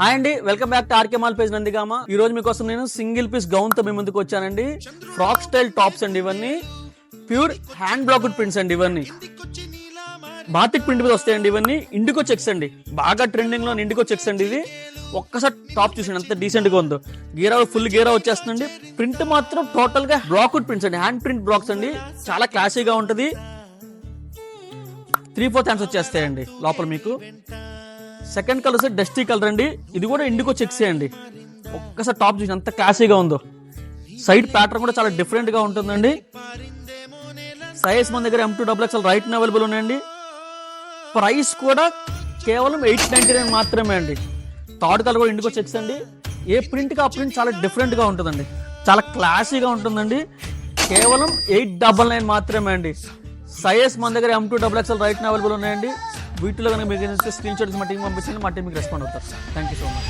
Hi అండి, welcome back to RK mall page Nandigama. ఈ రోజు మీకోసం నేను సింగిల్ పీస్ గౌన్ తో మీ ముందుకు వచ్చానండి. ఫ్రాక్ స్టైల్ టాప్స్ అండి, ఇవన్నీ ప్యూర్ హ్యాండ్ బ్లాక్డ్ ప్రింట్స్ అండి. ఇవన్నీ బాతిక్ ప్రింట్ మీద వస్తాయండి. ఇవన్నీ ఇండిగో చెక్స్ అండి, బాగా ట్రెండింగ్ లో ఇండిగో చెక్స్ అండి. ఇది ఒక్కసారి టాప్ చూసండి ఎంత డీసెంట్ గా ఉందో. గీరా ఫుల్ గీరా వచ్చేస్తుందండి. ప్రింట్ మాత్రం టోటల్ గా బ్లాక్డ్ ప్రింట్స్ అండి, హ్యాండ్ ప్రింట్ బ్లాక్స్ అండి. చాలా క్లాసీగా ఉంటది. 3/4 హ్యాండ్స్ వచ్చేస్తాయండి లోపల. మీకు second colour sir dusty colour అండి. ఇది కూడా ఇండిగో చెక్స్ అండి. ఒక్కసారి టాప్ చూసి ఎంత క్లాసీగా ఉందో. సైడ్ ప్యాటర్న్ కూడా చాలా డిఫరెంట్ గా ఉంటుందండి. సైజ్ మన దగ్గర M2XXL రైట్ అవైలబుల్ ఉన్నాయండి. ప్రైస్ కూడా కేవలం 899 మాత్రమే అండి. థర్డ్ కలర్ కూడా ఇండిగో చెక్స్ అండి. ఏ ప్రింట్ కి ఆ ప్రింట్ చాలా డిఫరెంట్ గా ఉంటుందండి, చాలా క్లాసీగా ఉంటుందండి. కేవలం 899 మాత్రమే అండి. సైజ్ మన దగ్గర M2XXL రైట్ అవైలబుల్ ఉన్నాయండి. వీటిలో కనుక మీకు స్క్రీన్ షాట్స్ మా టీం పంపించండి, మా టీం మీకు రెస్పాండ్ అవుతారు. Thank you so much.